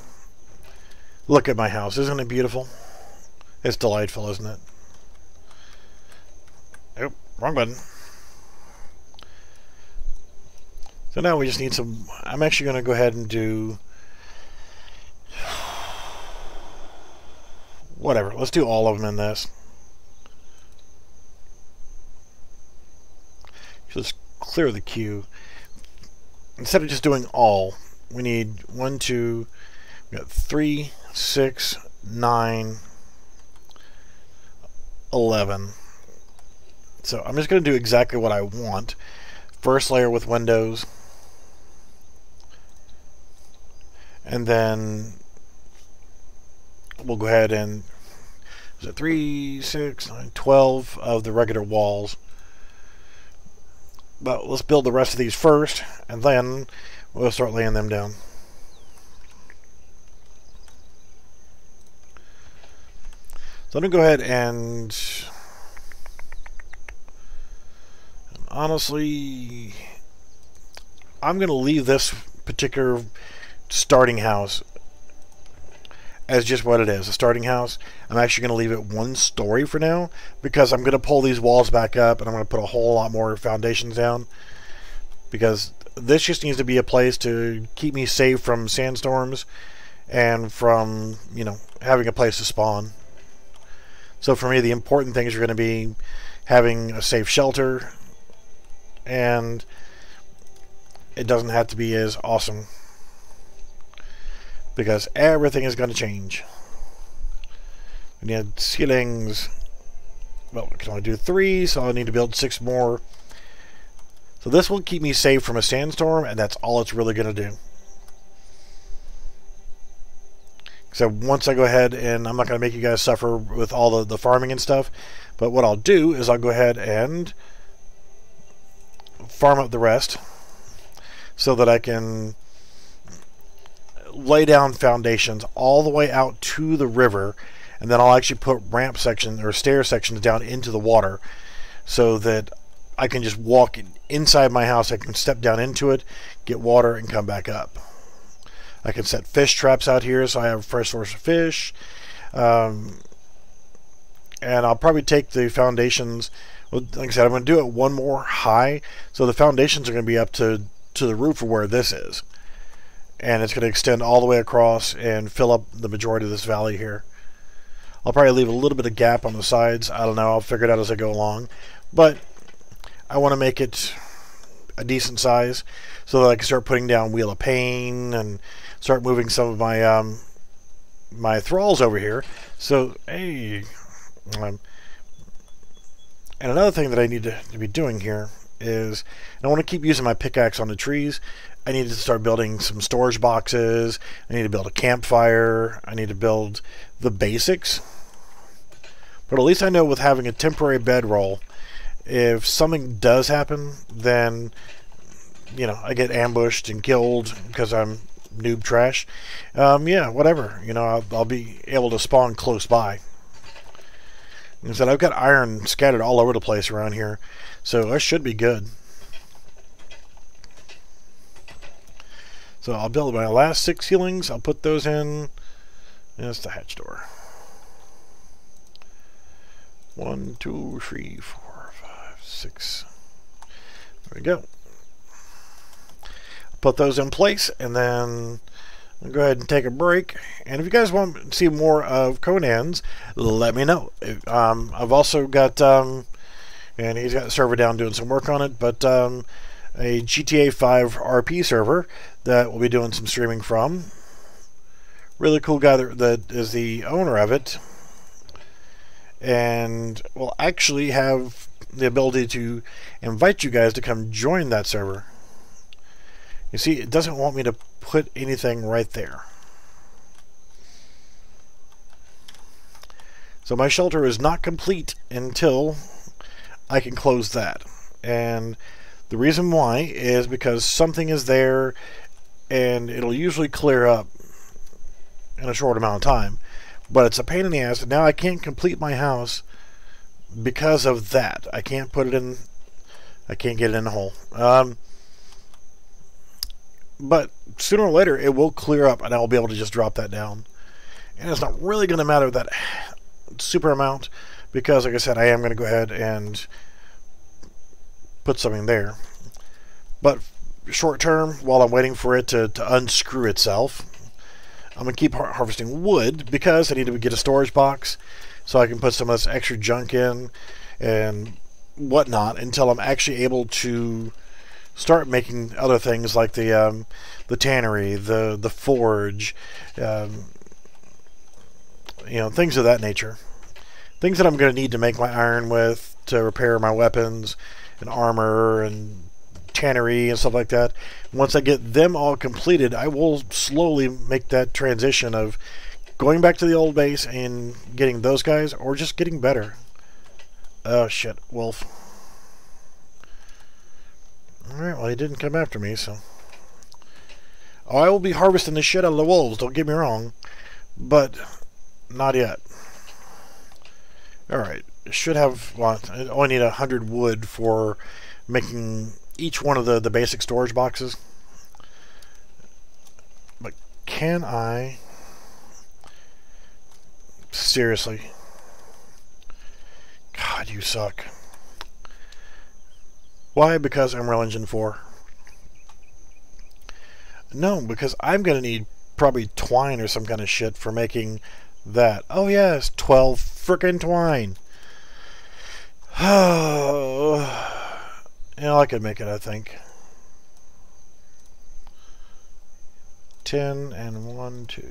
Look at my house. Isn't it beautiful? It's delightful, isn't it? Oh, wrong button. So now we just need some... I'm actually going to go ahead and do... whatever. Let's do all of them in this. Just clear the queue. Instead of just doing all, we need 1, 2, we got 3, 6, 9, 11. So I'm just going to do exactly what I want. First layer with windows. And then we'll go ahead and, is it 3, 6, 9, 12 of the regular walls. But let's build the rest of these first, and then we'll start laying them down. So I'm going to go ahead and honestly, I'm going to leave this particular starting house as just what it is, a starting house. I'm actually going to leave it 1 story for now because I'm going to pull these walls back up and I'm going to put a whole lot more foundations down because this just needs to be a place to keep me safe from sandstorms and from, you know, having a place to spawn. So for me, the important things are going to be having a safe shelter, and it doesn't have to be as awesome because everything is going to change. We need ceilings. Well, I can only do 3, so I need to build 6 more. So this will keep me safe from a sandstorm, and that's all it's really going to do. So once I go ahead, and I'm not going to make you guys suffer with all the farming and stuff, but what I'll do is I'll go ahead and farm up the rest so that I can lay down foundations all the way out to the river, and then I'll actually put ramp sections or stair sections down into the water so that I can just walk inside my house. I can step down into it, get water, and come back up. I can set fish traps out here so I have a fresh source of fish. And I'll probably take the foundations. Well, like I said, I'm going to do it 1 more high. So the foundations are going to be up to the roof of where this is. And it's going to extend all the way across and fill up the majority of this valley here. I'll probably leave a little bit of gap on the sides. I don't know. I'll figure it out as I go along. But I want to make it a decent size so that I can start putting down Wheel of Pain and start moving some of my my thralls over here. So, hey, and another thing that I need to be doing here is, and I want to keep using my pickaxe on the trees. I need to start building some storage boxes. I need to build a campfire. I need to build the basics. But at least I know with having a temporary bedroll, if something does happen, then, you know, I get ambushed and killed because I'm noob trash. Yeah, whatever. You know, I'll be able to spawn close by. And so I've got iron scattered all over the place around here, so I should be good. So I'll build my last 6 ceilings. I'll put those in. That's the hatch door. 1, 2, 3, 4, 5, 6. There we go. Put those in place, and then I'll go ahead and take a break. And if you guys want to see more of Conan's, let me know. I've also got, and he's got the server down doing some work on it, but a GTA 5 RP server that we'll be doing some streaming from. Really cool guy that is the owner of it, and will actually have the ability to invite you guys to come join that server. You see, it doesn't want me to put anything right there. So my shelter is not complete until I can close that. And the reason why is because something is there and it'll usually clear up in a short amount of time. But it's a pain in the ass. Now I can't complete my house because of that. I can't put it in, I can't get it in the hole. But sooner or later it will clear up and I'll be able to just drop that down. And it's not really going to matter that super amount because, like I said, I am going to go ahead and put something there. But short term, while I'm waiting for it to unscrew itself, I'm going to keep harvesting wood because I need to get a storage box so I can put some of this extra junk in and whatnot until I'm actually able to start making other things like the tannery, the forge, you know, things of that nature. Things that I'm going to need to make my iron with, to repair my weapons and armor and tannery and stuff like that. Once I get them all completed, I will slowly make that transition of going back to the old base and getting those guys, or just getting better. Oh shit, wolf. Alright, well, he didn't come after me, so. Oh, I will be harvesting the shit out of the wolves, don't get me wrong. But, not yet. Alright, should have, well, I only need 100 wood for making each one of the basic storage boxes. But can I... Seriously? God, you suck. Why? Because Unreal Engine 4. No, because I'm going to need probably twine or some kind of shit for making that. Oh yes, 12 frickin' twine. Oh, yeah, I could make it, I think. 10 and 1, 2.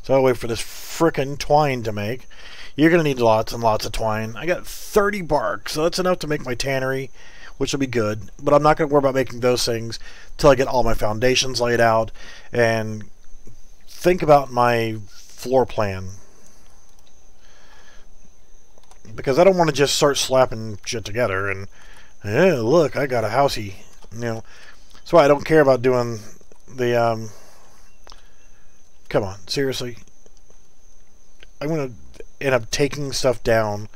So I'll wait for this frickin' twine to make. You're going to need lots and lots of twine. I got 30 bark, so that's enough to make my tannery, which will be good. But I'm not going to worry about making those things till I get all my foundations laid out and think about my floor plan. Because I don't want to just start slapping shit together and, look, I got a housey. You know, that's why I don't care about doing the, come on, seriously. I'm going to end up taking stuff down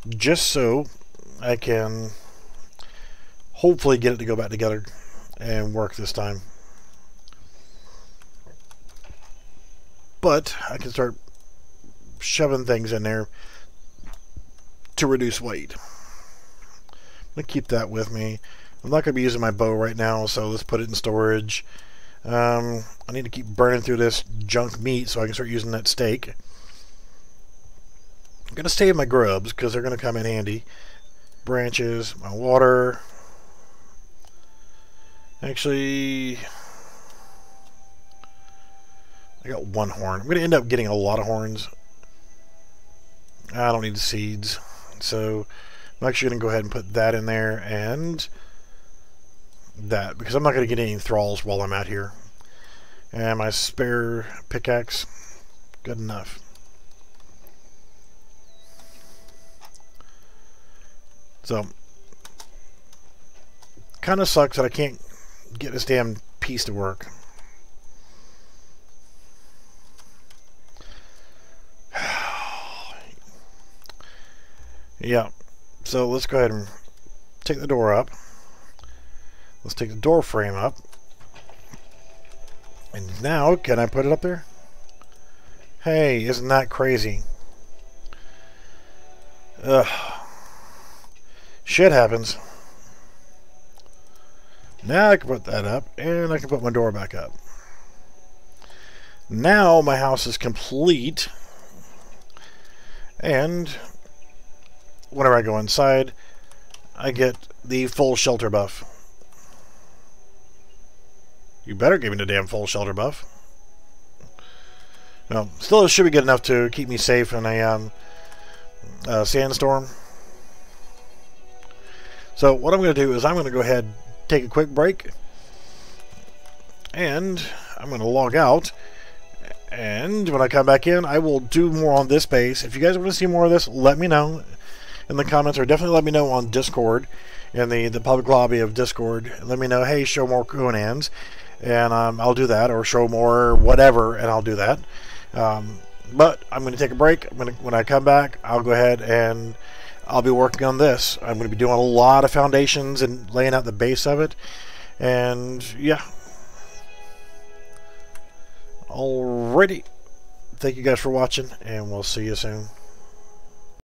just so I can hopefully get it to go back together and work this time. But I can start shoving things in there to reduce weight. I'm going to keep that with me. I'm not going to be using my bow right now, so let's put it in storage. I need to keep burning through this junk meat so I can start using that steak. I'm going to save my grubs because they're going to come in handy. Branches, my water. Actually, I got one horn. I'm going to end up getting a lot of horns. I don't need the seeds. So I'm actually going to go ahead and put that in there and that, because I'm not going to get any thralls while I'm out here. And my spare pickaxe, good enough. So, kind of sucks that I can't get this damn piece to work. Yeah, so let's go ahead and take the door up. Let's take the door frame up. And now, can I put it up there? Hey, isn't that crazy? Ugh. Shit happens. Now I can put that up, and I can put my door back up. Now my house is complete. And whenever I go inside, I get the full shelter buff. You better give me the damn full shelter buff. No, still it should be good enough to keep me safe in a sandstorm. So what I'm going to do is I'm going to go ahead, take a quick break, and I'm going to log out. And when I come back in, I will do more on this base. If you guys want to see more of this, let me know in the comments, or definitely let me know on Discord, in the public lobby of Discord. Let me know, hey, show more Conans, and I'll do that, or show more whatever, and I'll do that. But I'm going to take a break. When I come back, I'll go ahead and I'll be working on this. I'm going to be doing a lot of foundations and laying out the base of it. And yeah. Alrighty. Thank you guys for watching, and we'll see you soon.